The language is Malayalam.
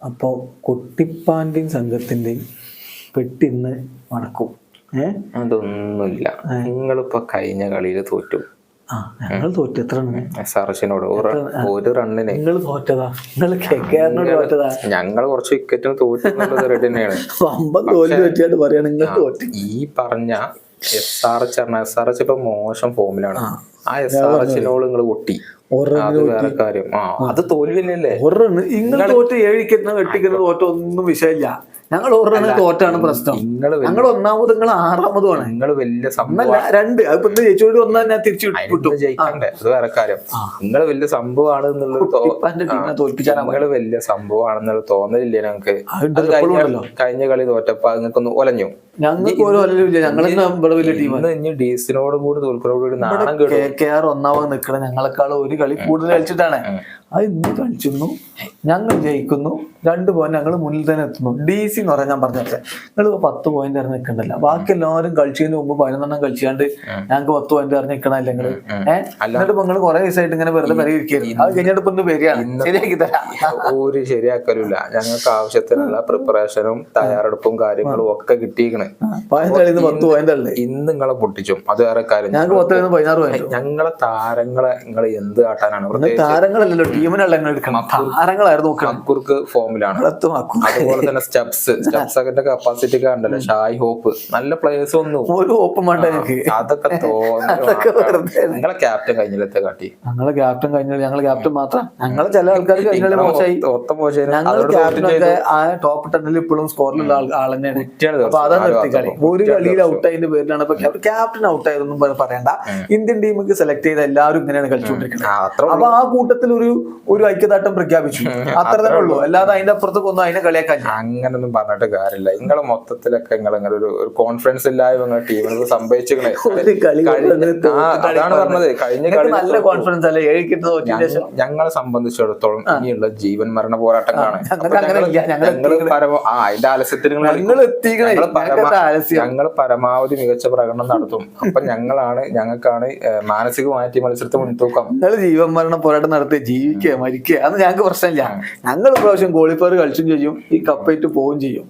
അപ്പോൾ കുട്ടിപ്പാൻ്റെയും സംഘത്തിൻ്റെയും പെട്ടിന്ന് മടക്കും. അതൊന്നുമില്ല. നിങ്ങളിപ്പോ കഴിഞ്ഞ കളിയിൽ തോറ്റു. ഞങ്ങൾ തോറ്റു. എത്ര SRH-നോട് ഒരു റണ്ണിന് നിങ്ങൾ തോറ്റതാ. നിങ്ങൾ തോറ്റതാ. ഞങ്ങൾ കുറച്ച് വിക്കറ്റിന് തോറ്റുള്ളത് റെഡ് തന്നെയാണ്. ഈ പറഞ്ഞ SRH ഇപ്പൊ മോശം ഫോമിലാണ്. ആ SRH-നോട് നിങ്ങൾ പൊട്ടി. അത് വേറെ കാര്യം. അത് തോൽവില്ലല്ലേ. നിങ്ങൾ തോറ്റ 7 വിക്കറ്റിന് വെട്ടിക്കുന്നത് തോറ്റ ഒന്നും വിഷയമില്ല. ഞങ്ങൾ ഒരെണ്ണം തോറ്റാണ് പ്രശ്നം. ഞങ്ങൾ ഒന്നാമത്, നിങ്ങൾ ആറാമതുമാണ്. നിങ്ങൾ വലിയ രണ്ട് അതിപ്പോ ജയിച്ചോണ്ട് വന്നാൽ ഞാൻ തിരിച്ചു ജയിക്കണ്ടേ. അത് വേറെ കാര്യം. നിങ്ങൾ വലിയ സംഭവമാണ് വലിയ സംഭവമാണെന്നുള്ള തോന്നലില്ലേ ഞങ്ങക്ക്. കഴിഞ്ഞ കളി തോറ്റപ്പോ നിങ്ങൾക്കൊന്ന് ഒലഞ്ഞു. ഇനി ഡീസിനോട് കൂടി തോൽക്കുന്നോട് നാണം KKR ഒന്നാമത് നിൽക്കണം. ഞങ്ങളെക്കാൾ ഒരു കളി കൂടുതൽ കളിച്ചിട്ടാണ്. അത് ഇന്ന് കളിക്കുന്നു, ഞങ്ങൾ ജയിക്കുന്നു, 2 പോയിന്റ് ഞങ്ങൾ മുന്നിൽ തന്നെ എത്തുന്നു. DC എന്ന് പറയാൻ ഞാൻ പറഞ്ഞേ, നിങ്ങൾ 10 പോയിന്റ് ഇറങ്ങി നിൽക്കണ്ടല്ല. ബാക്കി എല്ലാവരും കളിച്ചതിന് മുമ്പ് 11 കളിച്ചാണ്ട് ഞങ്ങൾക്ക് 10 പോയിന്റ് ഇറങ്ങി നിൽക്കണല്ലേ നിങ്ങൾ. എന്നിട്ട് നിങ്ങൾ കുറെ ദിവസമായിട്ട് ഇങ്ങനെ വെറുതെ പരിഹരിക്കരുത്. അത് കഴിഞ്ഞിട്ട് ഇപ്പൊ വരികയാണ്. ശരിയാക്കി തരാം. ഒരു ശരിയാക്കലില്ല. ഞങ്ങൾക്ക് ആവശ്യത്തിനുള്ള പ്രിപ്പറേഷനും തയ്യാറെടുപ്പും കാര്യങ്ങളും ഒക്കെ കിട്ടിയിരിക്കണേ. 10 പോയിന്റ് അല്ലേ ഇന്ന് നിങ്ങളെ പൊട്ടിച്ചും. അത് വേറെ കാര്യം. ഞങ്ങൾക്ക് 16 പോയിന്റ്. ഞങ്ങളെ താരങ്ങളെ നിങ്ങൾ എന്ത് കാട്ടാനാണ്? താരങ്ങളല്ലല്ലോ, ടീമിനല്ല താരങ്ങളായിരുന്നു. മക്കൂർക്ക് ഫോമിലാണ്. അതുപോലെ തന്നെ സ്റ്റെപ്സ് ഒക്കെ കപ്പാസിറ്റി ഒക്കെ ഉണ്ടല്ലോ. ഷായ് ഹോപ്പ് നല്ല പ്ലേയേഴ്സ് ഒന്നും ഒരു ഹോപ്പും വേണ്ട. അതൊക്കെ നിങ്ങളെ ക്യാപ്റ്റൻ കഴിഞ്ഞില്ലത്തെ കാട്ടി. ഞങ്ങളെ ക്യാപ്റ്റൻ കഴിഞ്ഞാൽ ഞങ്ങളെ ക്യാപ്റ്റൻ മാത്രം. ഞങ്ങളെ ചില ആൾക്കാർക്ക് കഴിഞ്ഞാൽ മോശമായി. ഞങ്ങൾ ക്യാപ്റ്റനൊക്കെ ആ ടോപ്പ് 10 ഇപ്പോഴും സ്കോറിലുള്ള ആൾ തന്നെയാണ്. അപ്പൊ അതാ നിർത്തി കളി. ഒരു കളിയിൽ ഔട്ടായതിന്റെ പേരിലാണ് ഇപ്പൊ ക്യാപ്റ്റൻ ഔട്ടായതൊന്നും പറയണ്ട. ഇന്ത്യൻ ടീമിക്ക് സെലക്ട് ചെയ്ത എല്ലാവരും ഇങ്ങനെയാണ് കളിച്ചുകൊണ്ടിരിക്കുന്നത്. അപ്പൊ ആ കൂട്ടത്തിൽ ഒരു ഐക്യദാർഢ്യം പ്രഖ്യാപിച്ചു. അത്ര തന്നെ ഉള്ളൂ. അല്ലാതെ അതിന്റെ അപ്പുറത്തേക്ക് ഒന്നും അതിനെ കളിയാക്കാൻ അങ്ങനൊന്നും പറഞ്ഞിട്ട് കാര്യമില്ല. നിങ്ങളെ മൊത്തത്തിലൊക്കെ നിങ്ങൾ ഒരു കോൺഫിഡൻസ് ഇല്ലായ്മ ടീമിന് സംഭവിച്ചിരിക്കണേ. അതാണ് പറഞ്ഞത്. കഴിഞ്ഞ കളി നല്ല കോൺഫിഡൻസ് അല്ലേ. 7 വിക്കറ്റ് തോറ്റ ഞങ്ങളെ സംബന്ധിച്ചിടത്തോളം ഇനിയുള്ള ജീവൻ മരണ പോരാട്ടം കാണാം. അതിന്റെ ആലസ്യത്തിന് ഞങ്ങൾ പരമാവധി മികച്ച പ്രകടനം നടത്തും. അപ്പൊ ഞങ്ങൾക്കാണ് മാനസികമായിട്ട് മത്സരത്തെ മുൻതൂക്കം. നിങ്ങൾ ജീവൻ മരണ പോരാട്ടം നടത്തി ജീവിക്കുക മരിക്കുക അത് ഞങ്ങൾക്ക് പ്രശ്നമില്ല. ഞങ്ങൾ പ്രാവശ്യം ക്വാളിഫയർ കളിച്ചും ചെയ്യും, ഈ കപ്പായിട്ട് പോവുകയും ചെയ്യും.